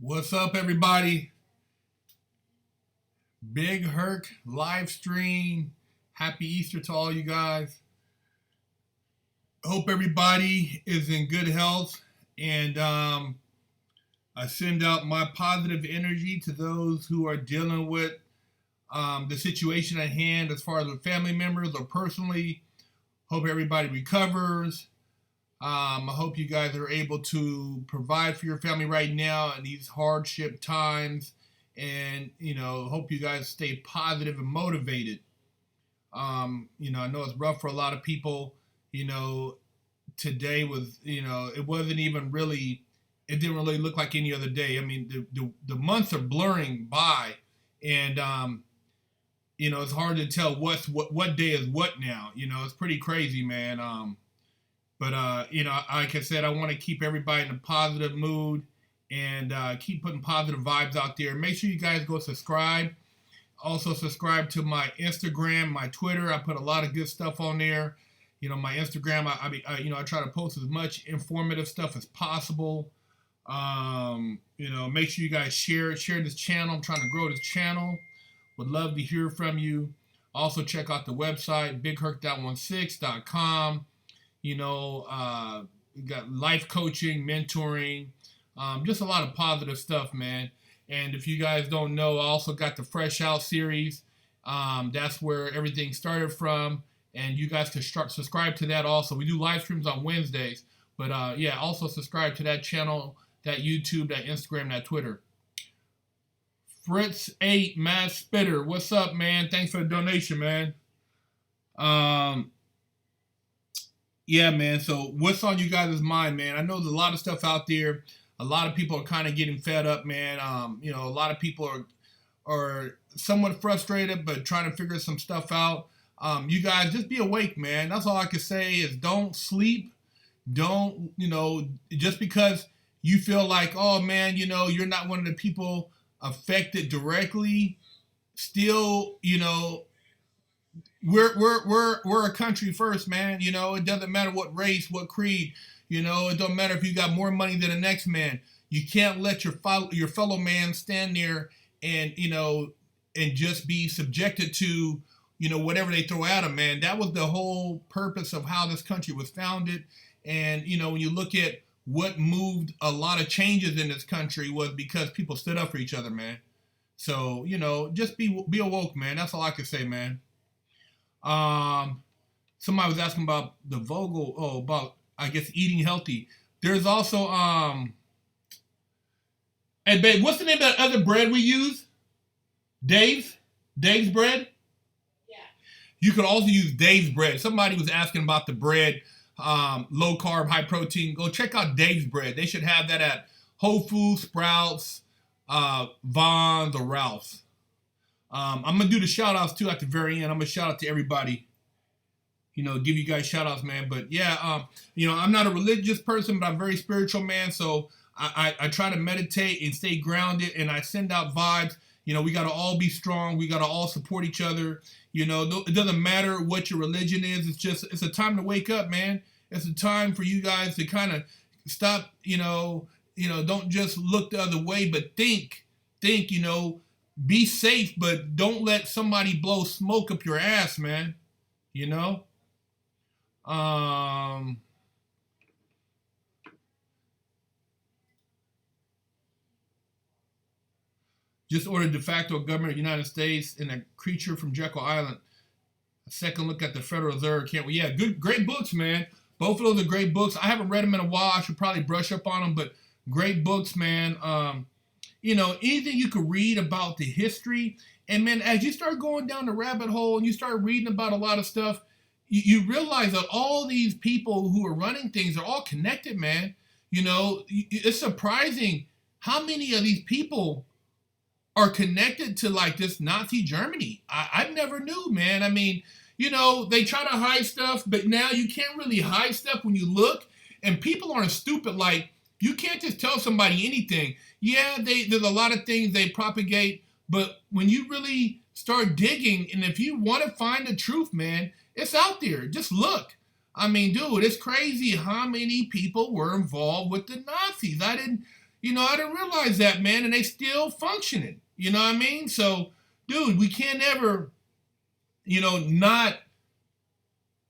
What's up, everybody? Big Herc live stream. Happy Easter to all you guys. Hope everybody is in good health, and I send out my positive energy to those who are dealing with the situation at hand as far as with family members or personally. Hope everybody recovers. I hope you guys are able to provide for your family right now in these hardship times, and hope you guys stay positive and motivated. I know it's rough for a lot of people. Today was, it wasn't even really, it didn't really look like any other day. I mean, the months are blurring by, and it's hard to tell what day is what now. It's pretty crazy, man. But like I said, I want to keep everybody in a positive mood and keep putting positive vibes out there. Make sure you guys go subscribe. Also subscribe to my Instagram, my Twitter. I put a lot of good stuff on there. My Instagram, I try to post as much informative stuff as possible. Make sure you guys share this channel. I'm trying to grow this channel. Would love to hear from you. Also check out the website, bigherc916.com. We got life coaching, mentoring, just a lot of positive stuff, man. And if you guys don't know, I also got the Fresh Out series. That's where everything started from. And you guys can subscribe to that also. We do live streams on Wednesdays. But also subscribe to that channel, that YouTube, that Instagram, that Twitter. Fritz8 Mad Spitter, what's up, man? Thanks for the donation, man. Yeah, man. So what's on you guys' mind, man? I know there's a lot of stuff out there. A lot of people are kind of getting fed up, man. A lot of people are somewhat frustrated, but trying to figure some stuff out. You guys just be awake, man. That's all I can say is don't sleep. Don't, just because you feel like, oh man, you're not one of the people affected directly, still, we're a country first, man. It doesn't matter what race, what creed. It don't matter if you got more money than the next man. You can't let your fellow man stand there and and just be subjected to whatever they throw at him, man. That was the whole purpose of how this country was founded. And when you look at what moved a lot of changes in this country was because people stood up for each other, man. So just be awoke, man. That's all I can say, man. Somebody was asking about the Vogel. Oh, about I guess eating healthy. There's also Hey babe, what's the name of that other bread we use? Dave's bread. Yeah. You could also use Dave's bread. Somebody was asking about the bread, low carb, high protein. Go check out Dave's bread. They should have that at Whole Foods, Sprouts, Vons, or Ralph's. I'm gonna do the shout outs too at the very end. I'm gonna shout out to everybody. Give you guys shout outs, man. But yeah, I'm not a religious person, but I'm a very spiritual man. So I try to meditate and stay grounded, and I send out vibes. We gotta all be strong. We gotta all support each other. It doesn't matter what your religion is. It's a time to wake up, man. It's a time for you guys to kind of stop. Don't just look the other way, but think. Be safe, but don't let somebody blow smoke up your ass, man. Just ordered de facto government of the United States and a creature from Jekyll Island. A second look at the Federal Reserve. Can't we? Yeah, great books, man. Both of those are great books. I haven't read them in a while. I should probably brush up on them, but great books, man. Anything you could read about the history. And man, as you start going down the rabbit hole and you start reading about a lot of stuff, you realize that all these people who are running things are all connected, man. It's surprising how many of these people are connected to like this Nazi Germany. I never knew, man. I mean, they try to hide stuff, but now you can't really hide stuff when you look. And people aren't stupid. Like, you can't just tell somebody anything. Yeah, there's a lot of things they propagate, but when you really start digging, and if you want to find the truth, man, it's out there. Just look. I mean, dude, it's crazy how many people were involved with the Nazis. I didn't, I didn't realize that, man, and they still functioning. You know what I mean? So, dude, we can't ever, not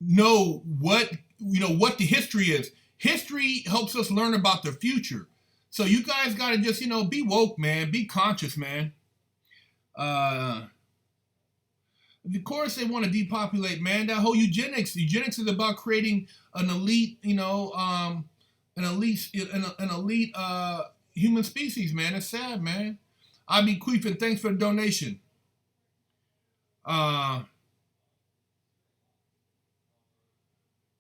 know what the history is. History helps us learn about the future. So you guys got to just, be woke, man. Be conscious, man. Of course, they want to depopulate, man. That whole eugenics is about creating an elite, an elite human species, man. It's sad, man. I be queefing. Thanks for the donation.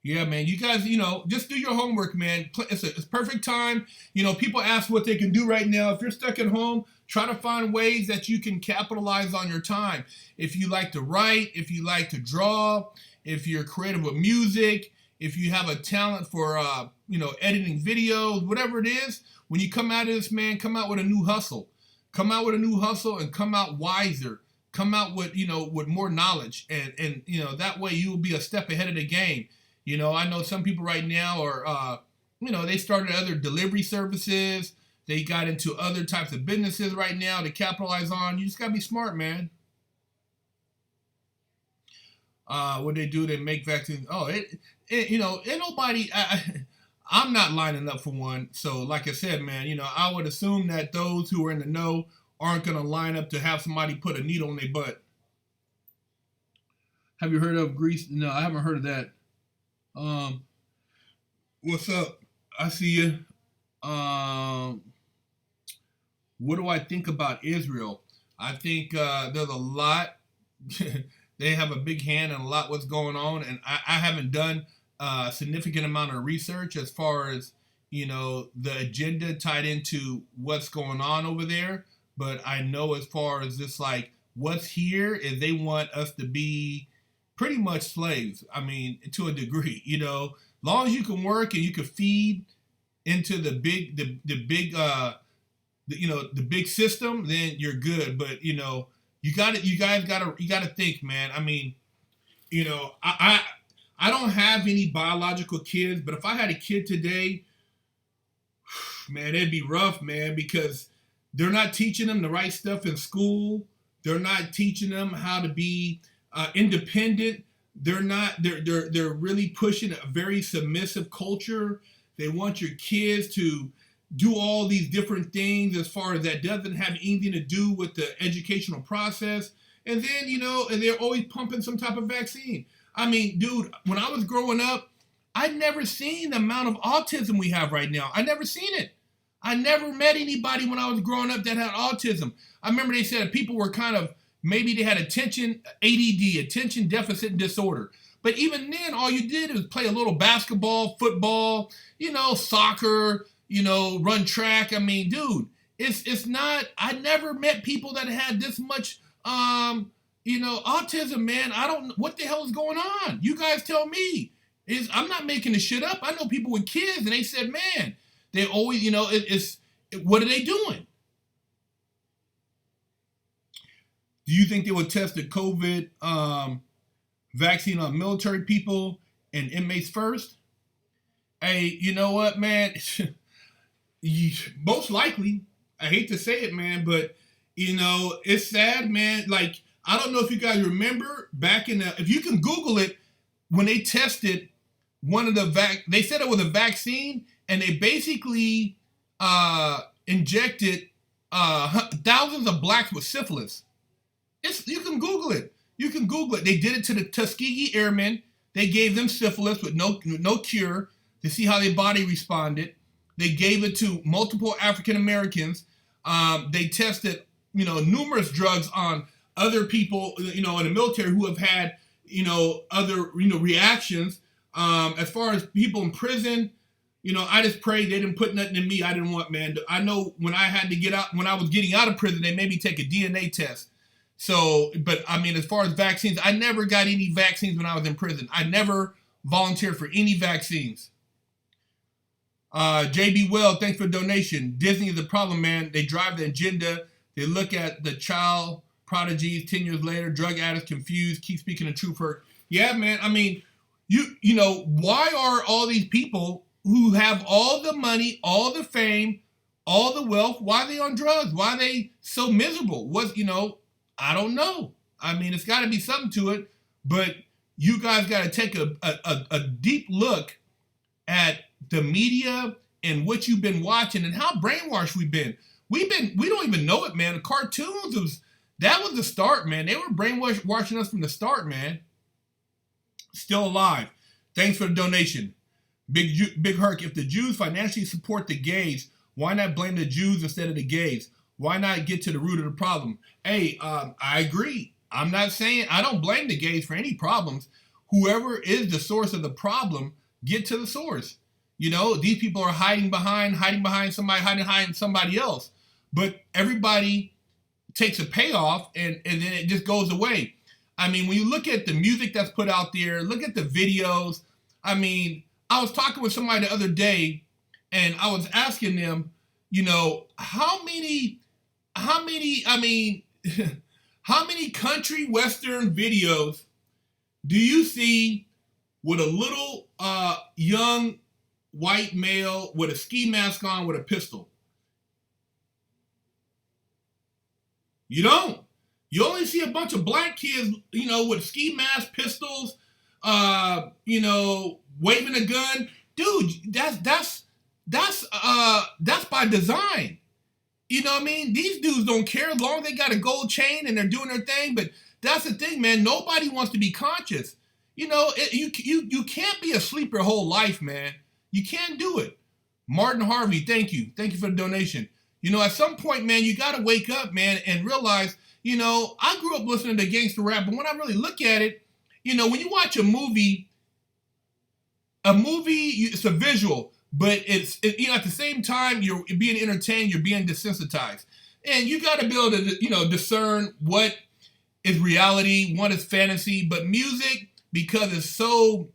Yeah, man. You guys, just do your homework, man. It's a perfect time. People ask what they can do right now. If you're stuck at home, try to find ways that you can capitalize on your time. If you like to write, if you like to draw, if you're creative with music, if you have a talent for, editing videos, whatever it is, when you come out of this, man, come out with a new hustle. Come out with a new hustle and come out wiser. Come out with, with more knowledge. And that way you will be a step ahead of the game. I know some people right now are, they started other delivery services. They got into other types of businesses right now to capitalize on. You just got to be smart, man. What they do, they make vaccines. Oh, ain't nobody, I'm not lining up for one. So like I said, man, I would assume that those who are in the know aren't going to line up to have somebody put a needle in their butt. Have you heard of Greece? No, I haven't heard of that. What's up? I see you. What do I think about Israel? I think there's a lot. They have a big hand in a lot what's going on, and I haven't done a significant amount of research as far as the agenda tied into what's going on over there. But I know as far as this, like, what's here is they want us to be pretty much slaves. I mean, to a degree, as long as you can work and you can feed into the big system, then you're good. But you guys gotta think, man. I mean, I don't have any biological kids, but if I had a kid today, man, it'd be rough, man, because they're not teaching them the right stuff in school. They're not teaching them how to be independent. They're really pushing a very submissive culture. They want your kids to do all these different things as far as that doesn't have anything to do with the educational process. And then, and they're always pumping some type of vaccine. I mean, dude, when I was growing up, I'd never seen the amount of autism we have right now. I never seen it. I never met anybody when I was growing up that had autism. I remember they said people were kind of, maybe they had attention deficit disorder. But even then, all you did was play a little basketball, football, soccer, run track. I mean, dude, it's not, I never met people that had this much, autism, man. I don't, what the hell is going on? You guys tell me. I'm not making this shit up. I know people with kids and they said, man, they always, what are they doing? Do you think they would test the COVID vaccine on military people and inmates first? Hey, you know what, man? Most likely. I hate to say it, man, but, it's sad, man. Like, I don't know if you guys remember back if you can Google it, when they tested one of they said it was a vaccine, and they basically injected thousands of blacks with syphilis. You can Google it. They did it to the Tuskegee Airmen. They gave them syphilis with no cure to see how their body responded. They gave it to multiple African Americans. They tested, numerous drugs on other people, in the military who have had, other, reactions. As far as people in prison, I just pray they didn't put nothing in me I didn't want, man. I know when I had to get out, when I was getting out of prison, they made me take a DNA test. So, but I mean, as far as vaccines, I never got any vaccines when I was in prison. I never volunteered for any vaccines. JB Well, thanks for the donation. Disney is the problem, man. They drive the agenda. They look at the child prodigies 10 years later, drug addicts confused, keep speaking the truth hurt. Yeah, man. I mean, why are all these people who have all the money, all the fame, all the wealth. Why are they on drugs? Why are they so miserable? I don't know. I mean, it's got to be something to it, but you guys got to take a deep look at the media and what you've been watching and how brainwashed we've been. We don't even know it, man. The cartoons, that was the start, man. They were brainwashing us from the start, man. Still alive. Thanks for the donation. Big Herc, if the Jews financially support the gays, why not blame the Jews instead of the gays? Why not get to the root of the problem? Hey, I agree. I'm not saying, I don't blame the gays for any problems. Whoever is the source of the problem, get to the source. These people are hiding behind somebody, hiding behind somebody else. But everybody takes a payoff and then it just goes away. I mean, when you look at the music that's put out there, look at the videos. I mean, I was talking with somebody the other day and I was asking them, how many country western videos do you see with a little young white male with a ski mask on with a pistol? You don't. You only see a bunch of black kids, with ski mask, pistols, waving a gun. Dude, that's by design. You know what I mean? These dudes don't care as long as they got a gold chain and they're doing their thing. But that's the thing, man. Nobody wants to be conscious. You can't be asleep your whole life, man. You can't do it. Martin Harvey, thank you. Thank you for the donation. At some point, man, you got to wake up, man, and realize, I grew up listening to gangster rap, but when I really look at it, when you watch a movie, it's a visual, but it's at the same time, you're being entertained, you're being desensitized. And you got to be able to, discern what is reality, what is fantasy, but music, because it's so,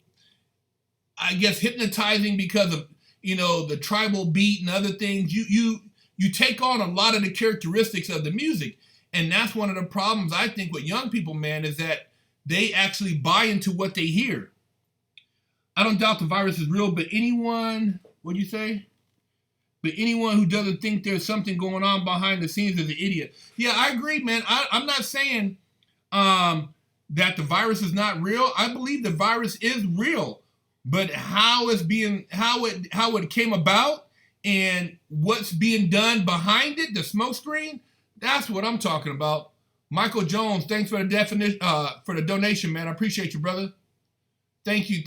I guess, hypnotizing because of, the tribal beat and other things, you take on a lot of the characteristics of the music. And that's one of the problems, I think, with young people, man, is that they actually buy into what they hear. I don't doubt the virus is real, but anyone, what'd you say? But anyone who doesn't think there's something going on behind the scenes is an idiot. Yeah, I agree, man. I'm not saying that the virus is not real. I believe the virus is real, but how it came about and what's being done behind it, the smoke screen, that's what I'm talking about. Michael Jones, thanks for the donation, man. I appreciate you, brother. Thank you.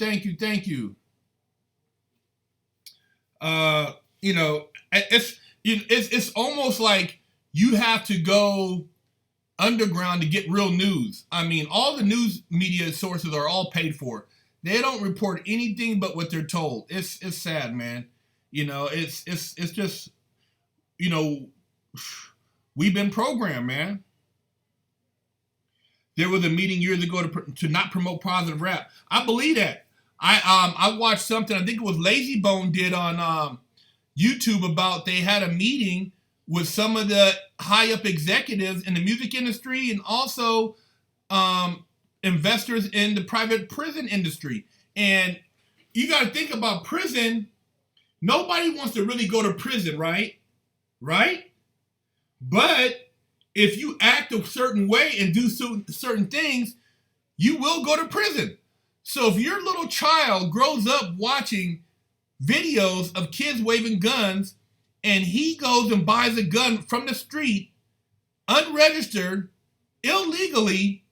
It's almost like you have to go underground to get real news. I mean, all the news media sources are all paid for. They don't report anything but what they're told. It's sad, man. It's just, we've been programmed, man. There was a meeting years ago to not promote positive rap. I believe that. I watched something, I think it was Lazy Bone did on YouTube about they had a meeting with some of the high up executives in the music industry and also investors in the private prison industry. And you got to think about prison. Nobody wants to really go to prison, right? Right? But if you act a certain way and do certain things, you will go to prison. So if your little child grows up watching videos of kids waving guns and he goes and buys a gun from the street, unregistered, illegally,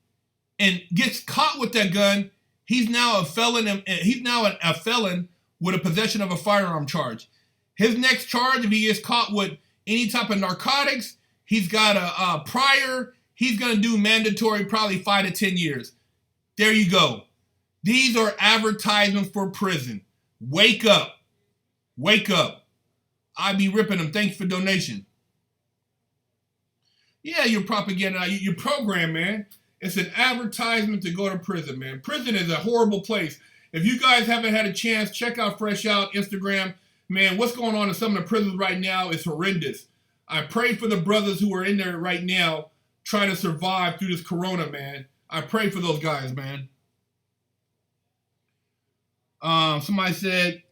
and gets caught with that gun, he's now a felon. And he's now a felon with a possession of a firearm charge. His next charge, if he gets caught with any type of narcotics, he's got a prior. He's going to do mandatory probably 5 to 10 years. There you go. These are advertisements for prison. Wake up. Wake up. I be ripping them. Thanks for donation. Yeah, you're propaganda. You're programmed, man. It's an advertisement to go to prison, man. Prison is a horrible place. If you guys haven't had a chance, check out Fresh Out, Instagram. Man, what's going on in some of the prisons right now is horrendous. I pray for the brothers who are in there right now trying to survive through this corona, man. I pray for those guys, man. Somebody said,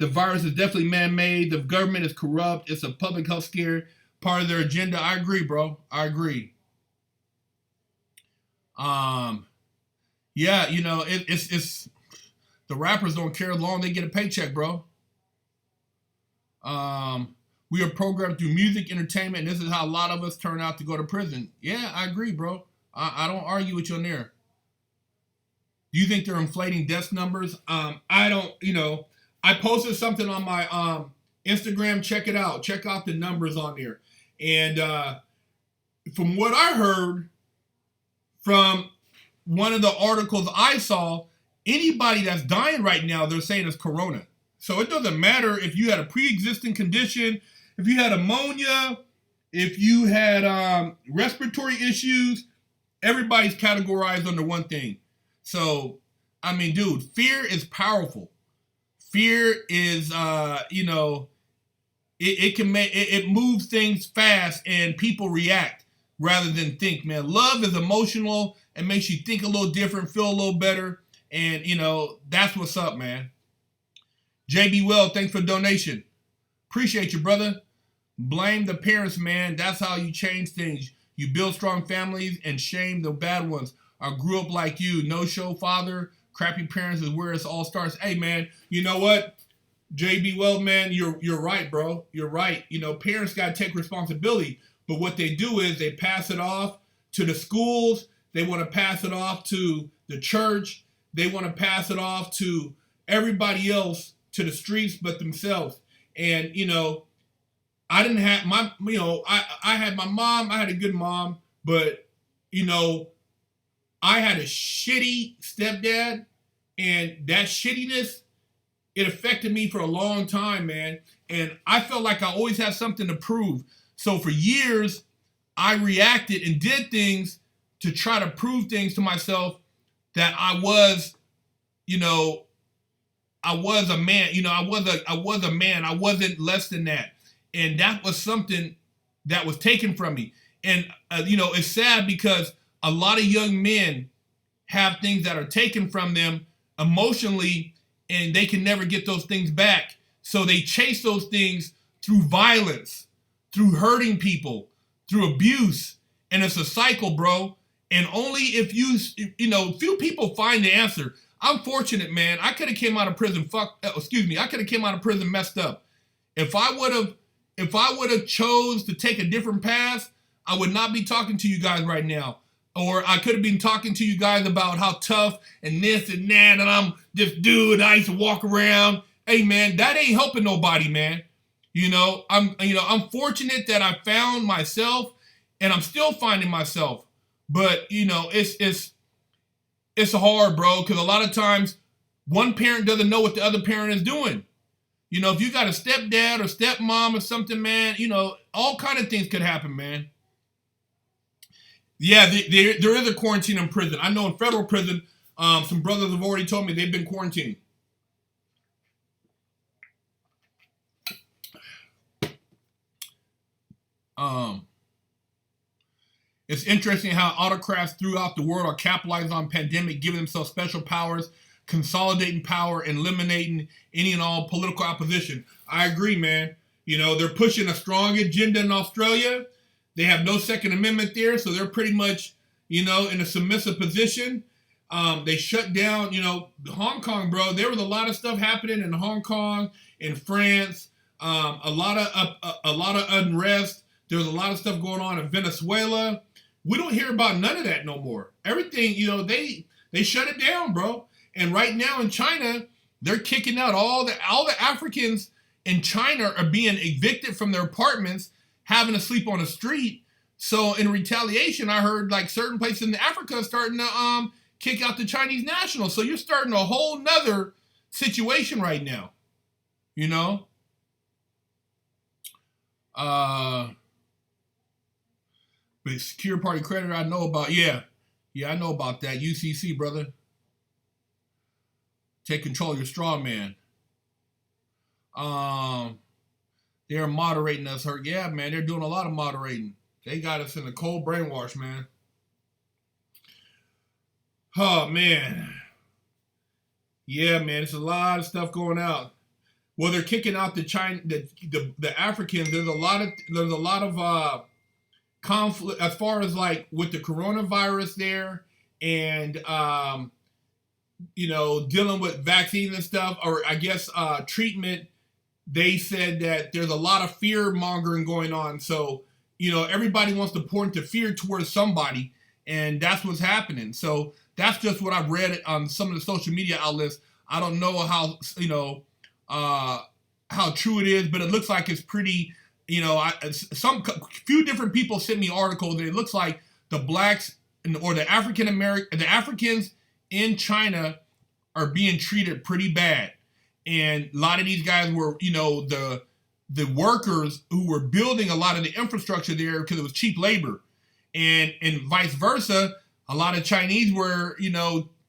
The virus is definitely man-made. The government is corrupt. It's a public health scare, part of their agenda. I agree, bro. I agree. Yeah, you know, it's the rappers don't care as long as they get a paycheck, bro. We are programmed through music, entertainment, and this is how a lot of us turn out to go to prison. Yeah, I agree, bro. I don't argue with you on there. Do you think they're inflating death numbers? I don't, you know, I posted something on my Instagram. Check it out. Check out the numbers on there. And from what I heard from one of the articles I saw, anybody that's dying right now, they're saying it's corona. So it doesn't matter if you had a pre-existing condition, if you had pneumonia, if you had respiratory issues, everybody's categorized under one thing. So, I mean, dude, fear is powerful. Fear is, you know, it can make, it moves things fast and people react rather than think, man. Love is emotional and makes you think a little different, feel a little better. And, you know, that's what's up, man. JB Well, thanks for the donation. Appreciate you, brother. Blame the parents, man. That's how you change things. You build strong families and shame the bad ones. I grew up like you. No show father. Crappy parents is where it all starts. Hey, man, you know what? JB Well, man, you're right, bro. You're right. You know, parents got to take responsibility. But what they do is they pass it off to the schools. They want to pass it off to the church. They want to pass it off to everybody else, to the streets but themselves. And, you know, I didn't have my, you know, I had my mom. I had a good mom. But, you know, I had a shitty stepdad. And that shittiness, it affected me for a long time, man. And I felt like I always had something to prove. So for years, I reacted and did things to try to prove things to myself that I was, you know, I was a man. You know, I was a man. I wasn't less than that. And that was something that was taken from me. And, you know, it's sad because a lot of young men have things that are taken from them emotionally, and they can never get those things back. So they chase those things through violence, through hurting people, through abuse. And it's a cycle, bro. And only if you know, few people find the answer. I'm fortunate, man. I could have came out of prison. I could have came out of prison messed up. If I would have chose to take a different path, I would not be talking to you guys right now. Or I could have been talking to you guys about how tough and this and that, and I'm this dude. I used to walk around. Hey, man, that ain't helping nobody, man. You know, I'm fortunate that I found myself, and I'm still finding myself. But you know, it's hard, bro, because a lot of times one parent doesn't know what the other parent is doing. You know, if you got a stepdad or stepmom or something, man, you know, all kind of things could happen, man. Yeah, there is a quarantine in prison. I know in federal prison, some brothers have already told me they've been quarantining. It's interesting how autocrats throughout the world are capitalizing on pandemic, giving themselves special powers, consolidating power, and eliminating any and all political opposition. I agree, man. You know, they're pushing a strong agenda in Australia. They have no Second Amendment there, so they're pretty much, you know, in a submissive position. They shut down, you know, Hong Kong, bro. There was a lot of stuff happening in Hong Kong, in France, a lot of unrest. There's a lot of stuff going on in Venezuela. We don't hear about none of that no more. Everything, you know, they shut it down, bro. And right now in China, they're kicking out all the Africans in China are being evicted from their apartments, having to sleep on the street. So in retaliation, I heard like certain places in Africa are starting to kick out the Chinese nationals. So you're starting a whole nother situation right now, you know? But secure party creditor, I know about. Yeah, I know about that. UCC, brother. Take control of your straw man. They're moderating us. Yeah, man, they're doing a lot of moderating. They got us in the cold brainwash, man. Oh, man. Yeah, man, it's a lot of stuff going out. Well, they're kicking out the China, the Africans. There's a lot of conflict as far as like with the coronavirus there, and dealing with vaccines and stuff, or I guess treatment. They said that there's a lot of fear mongering going on. So, everybody wants to point the fear towards somebody, and that's what's happening. So that's just what I've read on some of the social media outlets. I don't know how true it is, but it looks like it's pretty. Few different people sent me articles that it looks like the blacks or the Africans in China are being treated pretty bad. And a lot of these guys were, the workers who were building a lot of the infrastructure there because it was cheap labor. And vice versa, a lot of Chinese were,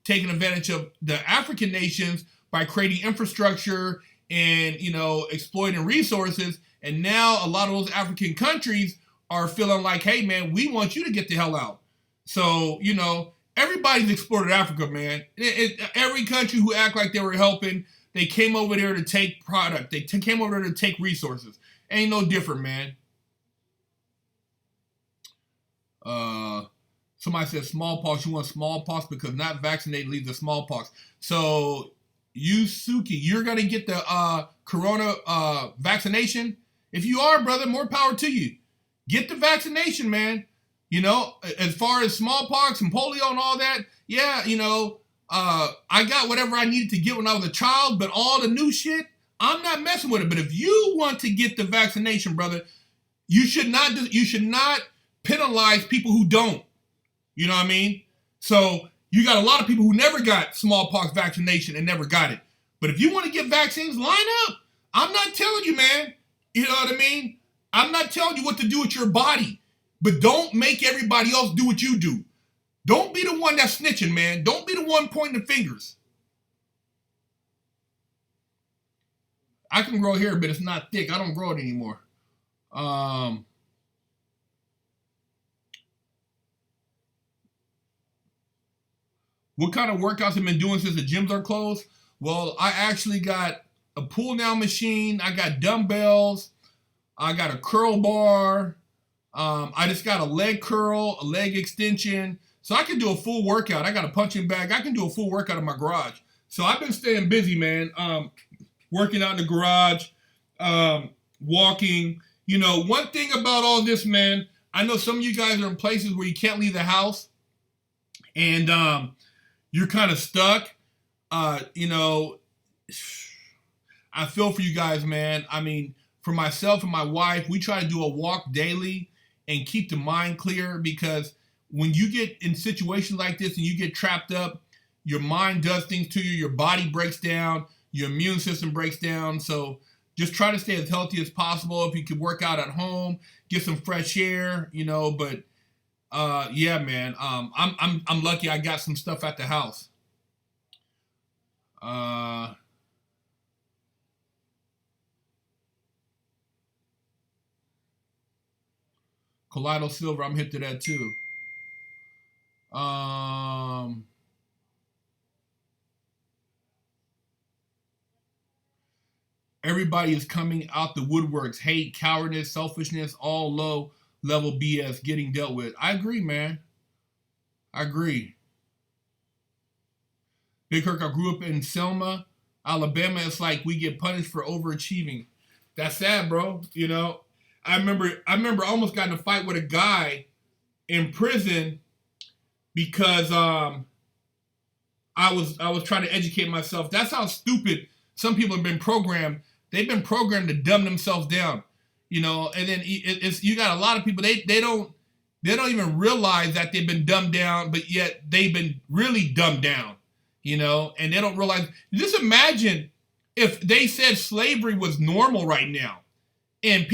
taking advantage of the African nations by creating infrastructure and, exploiting resources. And now a lot of those African countries are feeling like, hey, man, we want you to get the hell out. So, everybody's exploited Africa, man. Every country who act like they were helping, they came over there to take product. They came over there to take resources. Ain't no different, man. Somebody said smallpox. You want smallpox because not vaccinated leads to smallpox. So, Yusuke, you're going to get the corona vaccination? If you are, brother, more power to you. Get the vaccination, man. As far as smallpox and polio and all that, yeah, I got whatever I needed to get when I was a child, but all the new shit, I'm not messing with it. But if you want to get the vaccination, brother, you should not penalize people who don't. You know what I mean? So you got a lot of people who never got smallpox vaccination and never got it. But if you want to get vaccines, line up. I'm not telling you, man. You know what I mean? I'm not telling you what to do with your body, but don't make everybody else do what you do. Don't be the one that's snitching, man. Don't be the one pointing the fingers. I can grow hair, but it's not thick. I don't grow it anymore. What kind of workouts have you been doing since the gyms are closed? Well, I actually got a pull down machine. I got dumbbells. I got a curl bar. I just got a leg curl, a leg extension. So I can do a full workout. I got a punching bag. I can do a full workout in my garage. So I've been staying busy, man. Working out in the garage, walking. One thing about all this, man, I know some of you guys are in places where you can't leave the house and you're kind of stuck. I feel for you guys, man. I mean, for myself and my wife, we try to do a walk daily and keep the mind clear, because when you get in situations like this and you get trapped up, your mind does things to you, your body breaks down, your immune system breaks down. So just try to stay as healthy as possible. If you could work out at home, get some fresh air, but yeah, man, I'm lucky I got some stuff at the house. Collido Silver, I'm hit to that too. Everybody is coming out the woodworks. Hate, cowardice, selfishness, all low level BS getting dealt with. I agree, man. I agree. Big Herc, I grew up in Selma, Alabama. It's like we get punished for overachieving. That's sad, bro. I remember I almost got in a fight with a guy in prison because I was trying to educate myself. That's how stupid some people have been programmed. They've been programmed to dumb themselves down, and then you got a lot of people, they don't even realize that they've been dumbed down, but yet they've been really dumbed down, and they don't realize. Just imagine if they said slavery was normal right now and if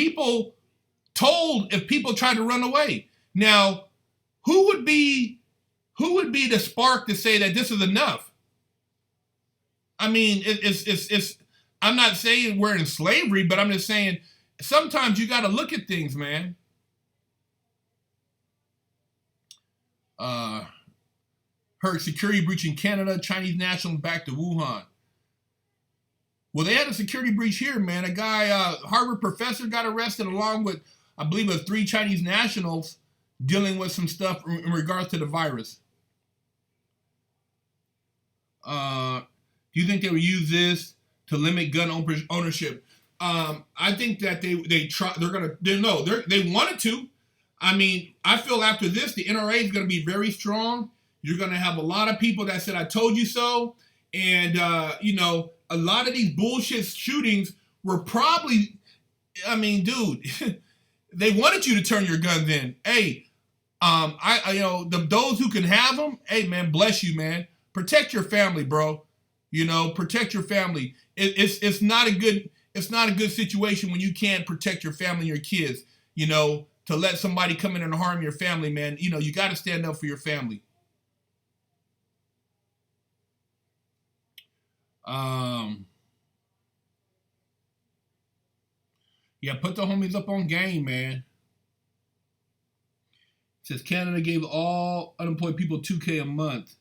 people tried to run away. Now, who would be the spark to say that this is enough? I mean, it's I'm not saying we're in slavery, but I'm just saying sometimes you got to look at things, man. Heard security breach in Canada, Chinese nationals back to Wuhan. Well, they had a security breach here, man. A guy, Harvard professor, got arrested along with, I believe, 3 Chinese nationals dealing with some stuff in regards to the virus. Do you think they would use this to limit gun ownership? I think that they wanted to. I mean, I feel after this, the NRA is going to be very strong. You're going to have a lot of people that said, I told you so. And, you know, a lot of these bullshit shootings were probably, I mean, dude, they wanted you to turn your guns in. Hey, you know, those who can have them, hey, man, bless you, man. Protect your family, bro. You know, protect your family. It's not a good situation when you can't protect your family and your kids, you know, to let somebody come in and harm your family, man. You know, you got to stand up for your family. Yeah, put the homies up on game, man. It says Canada gave all unemployed people $2K a month.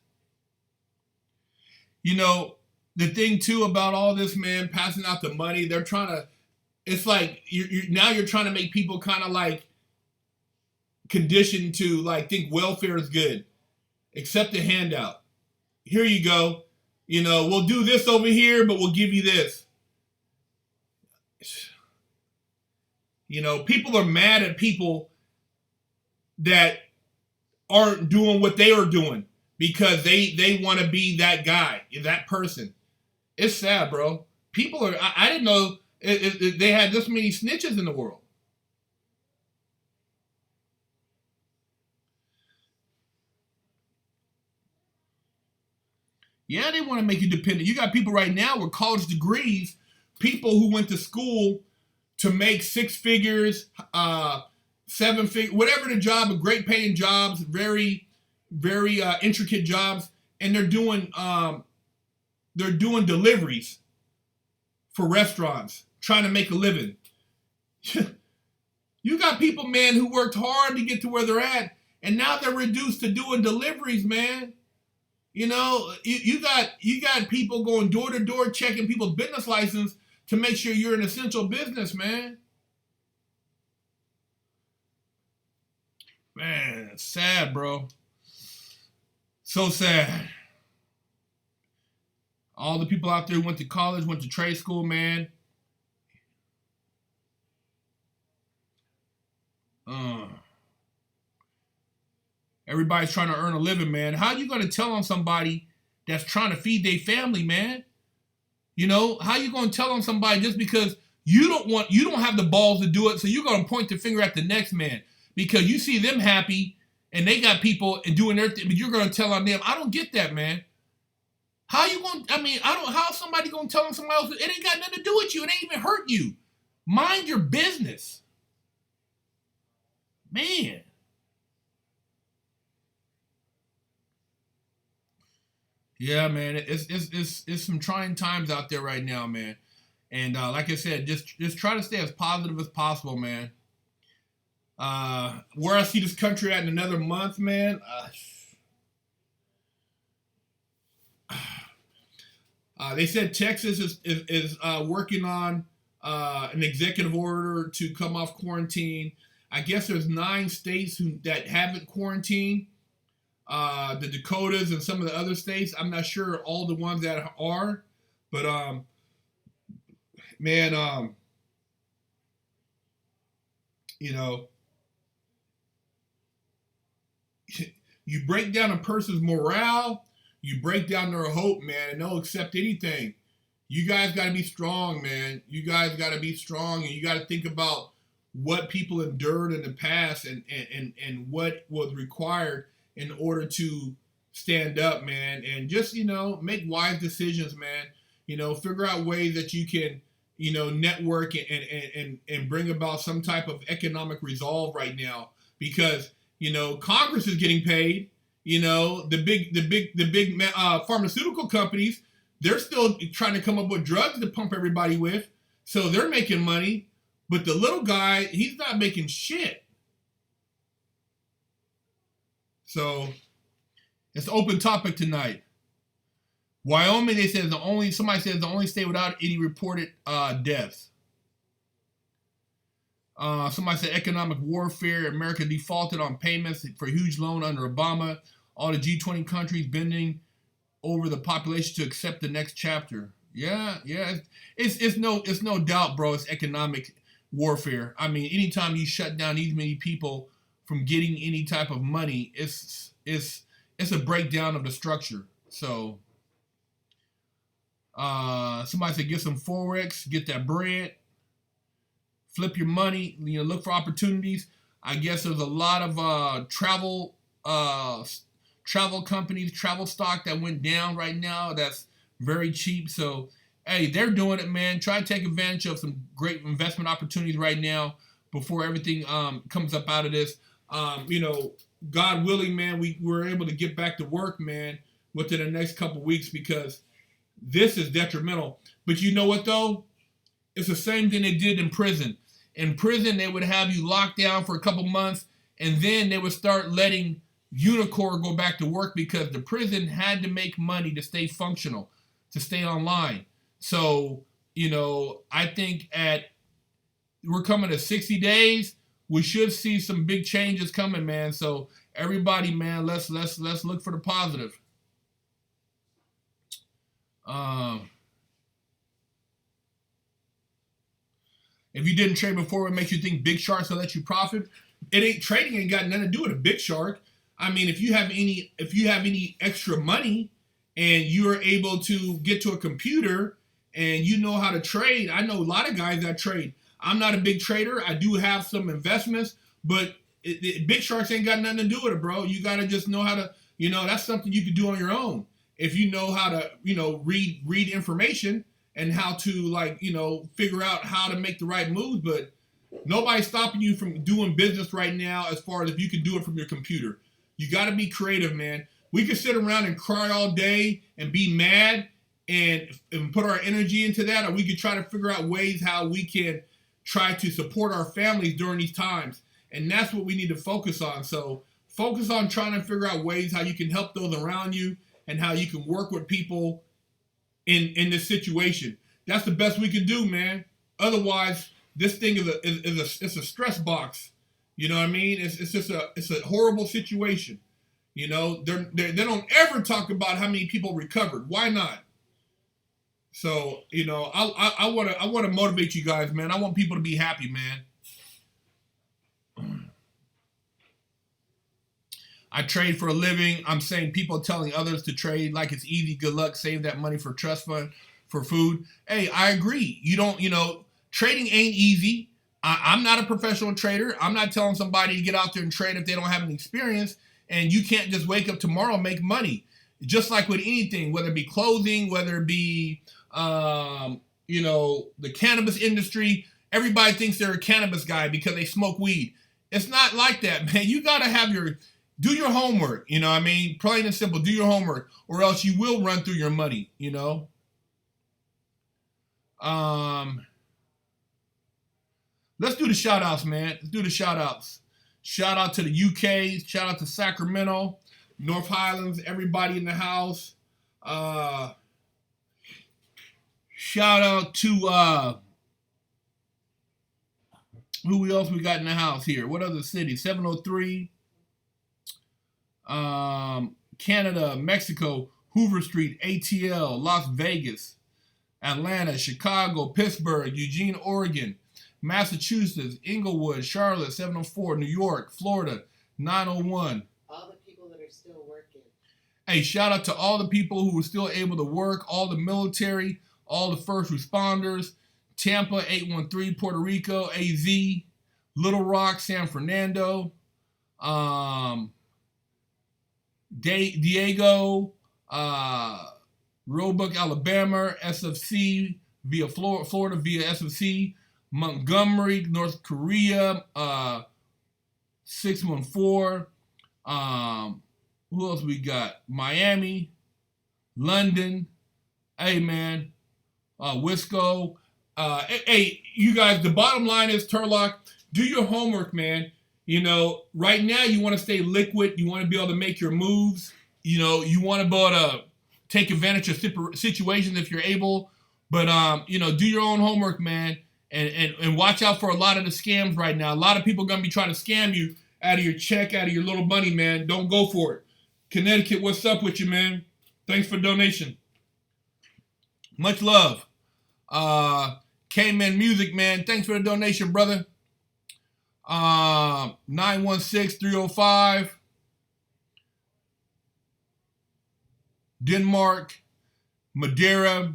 You know, the thing too about all this, man, passing out the money, they're trying to, it's like now you're trying to make people kind of like conditioned to like think welfare is good. Accept a handout. Here you go. You know, we'll do this over here, but we'll give you this. You know, people are mad at people that aren't doing what they are doing because they want to be that guy, that person. It's sad, bro. People are, I didn't know they had this many snitches in the world. Yeah, they want to make you dependent. You got people right now with college degrees, people who went to school to make 6 figures, 7 figures, whatever the job, great paying jobs, very, very intricate jobs, and they're doing deliveries for restaurants, trying to make a living. You got people, man, who worked hard to get to where they're at, and now they're reduced to doing deliveries, man. You know, you got people going door to door checking people's business license to make sure you're an essential business, man. Man, it's sad, bro. So sad. All the people out there who went to college, went to trade school, man. Everybody's trying to earn a living, man. How are you going to tell on somebody that's trying to feed their family, man? You know, how are you going to tell on somebody just because you don't have the balls to do it, so you're going to point the finger at the next man because you see them happy and they got people and doing their thing, but you're going to tell on them. I don't get that, man. How you going to, I mean, how somebody going to tell on somebody else? It ain't got nothing to do with you. It ain't even hurt you. Mind your business. Man. Yeah, man, it's some trying times out there right now, man. And like I said, just try to stay as positive as possible, man. Where I see this country at in another month, man. They said Texas is working on an executive order to come off quarantine. I guess there's 9 states that haven't quarantined. The Dakotas and some of the other states. I'm not sure all the ones that are, but man, you know, you break down a person's morale, you break down their hope, man, and they'll accept anything. You guys got to be strong, man. You guys got to be strong, and you got to think about what people endured in the past and what was required in order to stand up, man, and just, you know, make wise decisions, man. You know, figure out ways that you can, you know, network and bring about some type of economic resolve right now, because, you know, Congress is getting paid. You know, the big pharmaceutical companies, they're still trying to come up with drugs to pump everybody with, so they're making money. But the little guy, he's not making shit. So it's an open topic tonight. Wyoming, they said somebody says the only state without any reported deaths. Somebody said economic warfare. America defaulted on payments for a huge loan under Obama. All the G20 countries bending over the population to accept the next chapter. Yeah. It's no doubt, bro. It's economic warfare. I mean, anytime you shut down these many people from getting any type of money, it's a breakdown of the structure. So, somebody said get some Forex, get that bread. Flip your money, look for opportunities. I guess there's a lot of travel companies, travel stock that went down right now. That's very cheap. So, hey, they're doing it, man. Try to take advantage of some great investment opportunities right now before everything comes up out of this. God willing, man, we're able to get back to work, man, within the next couple weeks because this is detrimental. But you know what, though? It's the same thing they did in prison. In prison, they would have you locked down for a couple months, and then they would start letting Unicorn go back to work because the prison had to make money to stay functional, to stay online. So, I think we're coming to 60 days. We should see some big changes coming, man. So everybody, man, let's look for the positive. If you didn't trade before, it makes you think big sharks will let you profit. Trading ain't got nothing to do with a big shark. I mean, if you have any extra money and you are able to get to a computer and you know how to trade, I know a lot of guys that trade. I'm not a big trader. I do have some investments, but big sharks ain't got nothing to do with it, bro. You gotta just know how to, that's something you can do on your own. If you know how to, read information and how to figure out how to make the right moves, but nobody's stopping you from doing business right now as far as if you can do it from your computer. You got to be creative, man. We could sit around and cry all day and be mad and put our energy into that, or we could try to figure out ways how we can try to support our families during these times. And that's what we need to focus on. So focus on trying to figure out ways how you can help those around you and how you can work with people in this situation. That's the best we can do, man. Otherwise, this thing is a stress box. You know what I mean? It's just a horrible situation. They don't ever talk about how many people recovered. Why not? So, I want to motivate you guys, man. I want people to be happy, man. I trade for a living. I'm saying people telling others to trade like it's easy, good luck, save that money for trust fund, for food. Hey, I agree. Trading ain't easy. I'm not a professional trader. I'm not telling somebody to get out there and trade if they don't have any experience. And you can't just wake up tomorrow and make money. Just like with anything, whether it be clothing, whether it be, the cannabis industry. Everybody thinks they're a cannabis guy because they smoke weed. It's not like that, man. You got to do your homework. You know what I mean? Plain and simple, do your homework, or else you will run through your money, Let's do the shout outs, man. Let's do the shout outs. Shout out to the UK. Shout out to Sacramento, North Highlands, everybody in the house. Shout out to who else we got in the house here? What other cities? 703. Canada, Mexico, Hoover Street, ATL, Las Vegas, Atlanta, Chicago, Pittsburgh, Eugene, Oregon, Massachusetts, Inglewood, Charlotte, 704, New York, Florida, 901. All the people that are still working. Hey, shout out to all the people who were still able to work, all the military, all the first responders, Tampa, 813, Puerto Rico, AZ, Little Rock, San Fernando, Diego, Roebuck, Alabama, SFC via Florida via SFC, Montgomery, North Korea, 614. Who else we got? Miami, London. Hey, man. Wisco. Hey, you guys, the bottom line is, Turlock, do your homework, man. Right now you want to stay liquid. You want to be able to make your moves. You want to be able to take advantage of situations if you're able. But you know, do your own homework, man, and watch out for a lot of the scams right now. A lot of people are gonna be trying to scam you out of your check, out of your little money, man. Don't go for it. Connecticut, what's up with you, man? Thanks for the donation. Much love. K-Man Music, man. Thanks for the donation, brother. 916-305. Denmark, Madeira,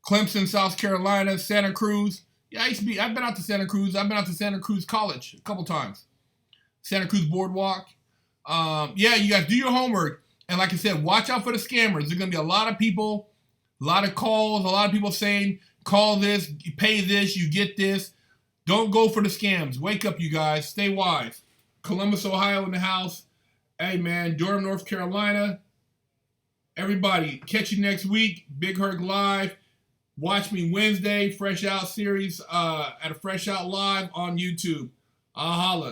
Clemson, South Carolina, Santa Cruz. Yeah, I've been out to Santa Cruz. I've been out to Santa Cruz College a couple times. Santa Cruz Boardwalk. Yeah, you guys do your homework. And like I said, watch out for the scammers. There's going to be a lot of people, a lot of calls, a lot of people saying, call this, you pay this, you get this. Don't go for the scams. Wake up, you guys. Stay wise. Columbus, Ohio in the house. Hey, man, Durham, North Carolina. Everybody, catch you next week. Big Herc Live. Watch me Wednesday, Fresh Out series at a Fresh Out Live on YouTube. I'll holla.